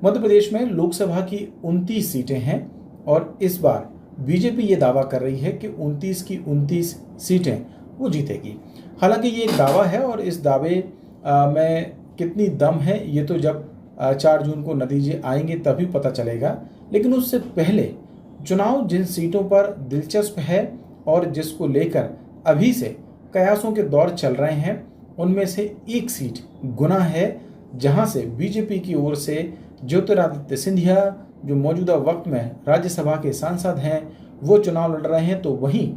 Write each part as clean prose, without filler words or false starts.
मध्य प्रदेश में लोकसभा की 29 सीटें हैं और इस बार बीजेपी ये दावा कर रही है कि 29 की 29 सीटें वो जीतेगी। हालांकि ये एक दावा है और इस दावे में कितनी दम है ये तो जब 4 जून को नतीजे आएंगे तभी पता चलेगा। लेकिन उससे पहले चुनाव जिन सीटों पर दिलचस्प है और जिसको लेकर अभी से कयासों के दौर चल रहे हैं, उनमें से एक सीट गुना है, जहां से बीजेपी की ओर से ज्योतिरादित्य सिंधिया जो मौजूदा वक्त में राज्यसभा के सांसद हैं वो चुनाव लड़ रहे हैं। तो वहीं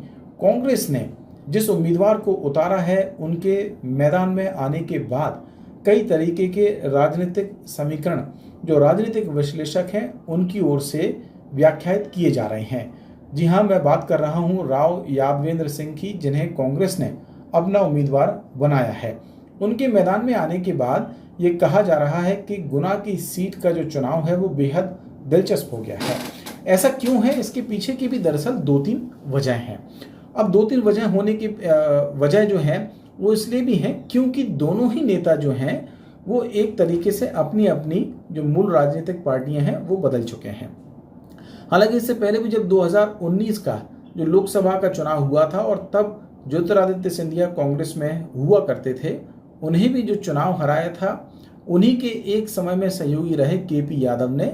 कांग्रेस ने जिस उम्मीदवार को उतारा है उनके मैदान में आने के बाद कई तरीके के राजनीतिक समीकरण जो राजनीतिक विश्लेषक हैं उनकी ओर से व्याख्यायित किए जा रहे हैं। जी हाँ, मैं बात कर रहा हूँ राव यादवेंद्र सिंह की, जिन्हें कांग्रेस ने अपना उम्मीदवार बनाया है। उनके मैदान में आने के बाद ये कहा जा रहा है कि गुना की सीट का जो चुनाव है वो बेहद दिलचस्प हो गया है। ऐसा क्यों है, इसके पीछे की भी दरअसल 2-3 वजह हैं। अब 2-3 वजह होने की वजह जो है वो इसलिए भी है क्योंकि दोनों ही नेता जो हैं वो एक तरीके से अपनी अपनी जो मूल राजनीतिक पार्टियां हैं वो बदल चुके हैं। हालांकि इससे पहले भी जब 2019 का जो लोकसभा का चुनाव हुआ था और तब ज्योतिरादित्य सिंधिया कांग्रेस में हुआ करते थे, उन्हें भी जो चुनाव हराया था उन्हीं के एक समय में सहयोगी रहे केपी यादव ने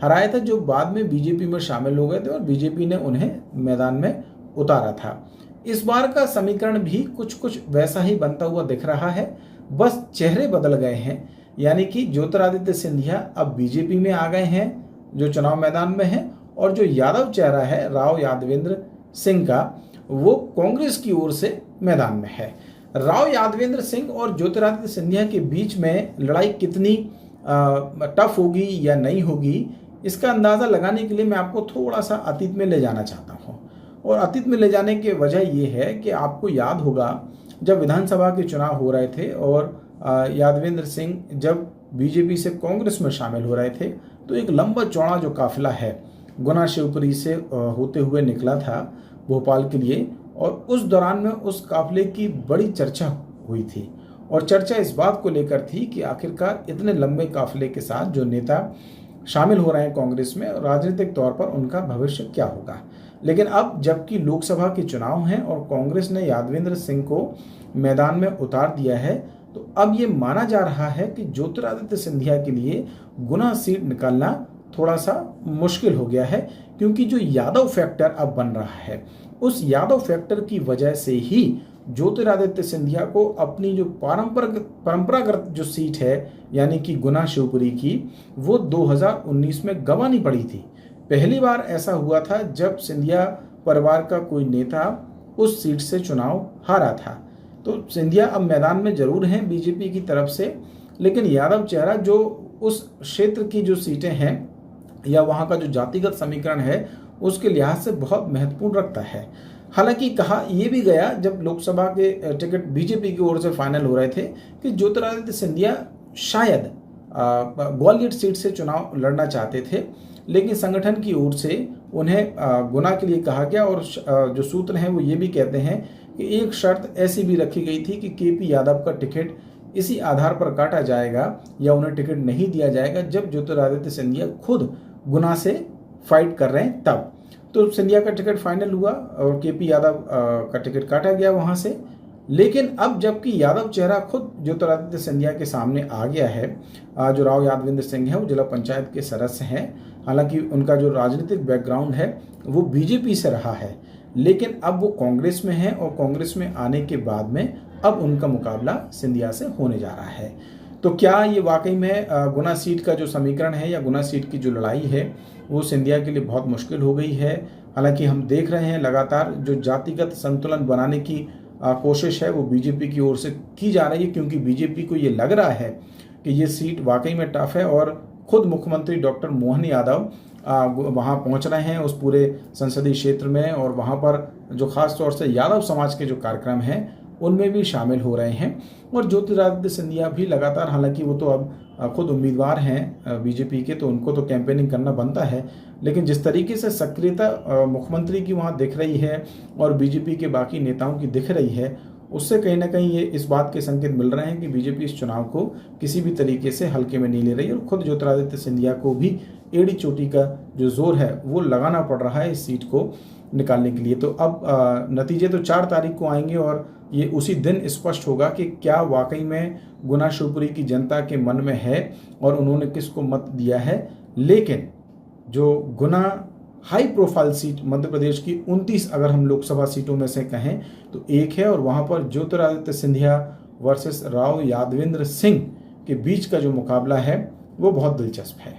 हराया था, जो बाद में बीजेपी में शामिल हो गए थे और बीजेपी ने उन्हें मैदान में उतारा था। इस बार का समीकरण भी कुछ कुछ वैसा ही बनता हुआ दिख रहा है, बस चेहरे बदल गए हैं। यानी कि ज्योतिरादित्य सिंधिया अब बीजेपी में आ गए हैं जो चुनाव मैदान में है, और जो यादव चेहरा है राव यादवेंद्र सिंह का वो कांग्रेस की ओर से मैदान में है। राव यादवेंद्र सिंह और ज्योतिरादित्य सिंधिया के बीच में लड़ाई कितनी टफ होगी या नहीं होगी, इसका अंदाज़ा लगाने के लिए मैं आपको थोड़ा सा अतीत में ले जाना चाहता हूँ। और अतीत में ले जाने की वजह ये है कि आपको याद होगा जब विधानसभा के चुनाव हो रहे थे और यादवेंद्र सिंह जब बीजेपी से कांग्रेस में शामिल हो रहे थे, तो एक लंबा चौड़ा जो काफिला है गुना शिवपुरी से होते हुए निकला था भोपाल के लिए, और उस दौरान में उस काफिले की बड़ी चर्चा हुई थी। और चर्चा इस बात को लेकर थी कि आखिरकार इतने लंबे काफिले के साथ जो नेता शामिल हो रहे हैं कांग्रेस में, राजनीतिक तौर पर उनका भविष्य क्या होगा। लेकिन अब जबकि लोकसभा के चुनाव हैं और कांग्रेस ने यादवेंद्र सिंह को मैदान में उतार दिया है, तो अब ये माना जा रहा है कि ज्योतिरादित्य सिंधिया के लिए गुना सीट निकालना थोड़ा सा मुश्किल हो गया है, क्योंकि जो यादव फैक्टर अब बन रहा है उस यादव फैक्टर की वजह से ही ज्योतिरादित्य सिंधिया को अपनी जो परंपरागत जो सीट है यानी कि गुना शिवपुरी की वो 2019 में गंवानी पड़ी थी। पहली बार ऐसा हुआ था जब सिंधिया परिवार का कोई नेता उस सीट से चुनाव हारा था। तो सिंधिया अब मैदान में जरूर हैं बीजेपी की तरफ से, लेकिन यादव चेहरा जो उस क्षेत्र की जो सीटें हैं या वहाँ का जो जातिगत समीकरण है उसके लिहाज से बहुत महत्वपूर्ण रखता है। हालांकि कहा यह भी गया जब लोकसभा के टिकट बीजेपी की ओर से फाइनल हो रहे थे कि ज्योतिरादित्य सिंधिया शायद ग्वालियर सीट से चुनाव लड़ना चाहते थे, लेकिन संगठन की ओर से उन्हें गुना के लिए कहा गया। और जो सूत्र हैं वो ये भी कहते हैं कि एक शर्त ऐसी भी रखी गई थी कि केपी यादव का टिकट इसी आधार पर काटा जाएगा या उन्हें टिकट नहीं दिया जाएगा जब ज्योतिरादित्य सिंधिया खुद गुना से फाइट कर रहे हैं तब। तो सिंधिया का टिकट फाइनल हुआ और केपी यादव का टिकट काटा गया वहां से। लेकिन अब जबकि यादव चेहरा खुद ज्योतिरादित्य सिंधिया के सामने आ गया है, जो राव यादवेंद्र सिंह है वो जिला पंचायत के सदस्य हैं। हालांकि उनका जो राजनीतिक बैकग्राउंड है वो बीजेपी से रहा है, लेकिन अब वो कांग्रेस में है और कांग्रेस में आने के बाद में अब उनका मुकाबला सिंधिया से होने जा रहा है। तो क्या ये वाकई में गुना सीट का जो समीकरण है या गुना सीट की जो लड़ाई है वो सिंधिया के लिए बहुत मुश्किल हो गई है। हालांकि हम देख रहे हैं लगातार जो जातिगत संतुलन बनाने की कोशिश है वो बीजेपी की ओर से की जा रही है, क्योंकि बीजेपी को ये लग रहा है कि ये सीट वाकई में टफ है। और खुद मुख्यमंत्री डॉक्टर मोहन यादव वहाँ पहुँच रहे हैं उस पूरे संसदीय क्षेत्र में, और वहाँ पर जो खास तौर से यादव समाज के जो कार्यक्रम हैं उनमें भी शामिल हो रहे हैं। और ज्योतिरादित्य सिंधिया भी लगातार, हालांकि वो तो अब खुद उम्मीदवार हैं बीजेपी के, तो उनको तो कैंपेनिंग करना बनता है, लेकिन जिस तरीके से सक्रियता मुख्यमंत्री की वहाँ दिख रही है और बीजेपी के बाकी नेताओं की दिख रही है, उससे कहीं ना कहीं ये इस बात के संकेत मिल रहे हैं कि बीजेपी इस चुनाव को किसी भी तरीके से हल्के में नहीं ले रही और खुद ज्योतिरादित्य सिंधिया को भी एड़ी चोटी का जो जोर है वो लगाना पड़ रहा है इस सीट को निकालने के लिए। तो अब नतीजे तो 4 तारीख को आएंगे और ये उसी दिन स्पष्ट होगा कि क्या वाकई में गुना शिवपुरी की जनता के मन में है और उन्होंने किसको मत दिया है। लेकिन जो गुना high profile seat Madhya Pradesh की 29 अगर हम लोकसभा सीटों में से कहें तो एक है और वहाँ पर ज्योतिरादित्य सिंधिया वर्सेस राव यादवेंद्र सिंह के बीच का जो मुकाबला है वो बहुत दिलचस्प है।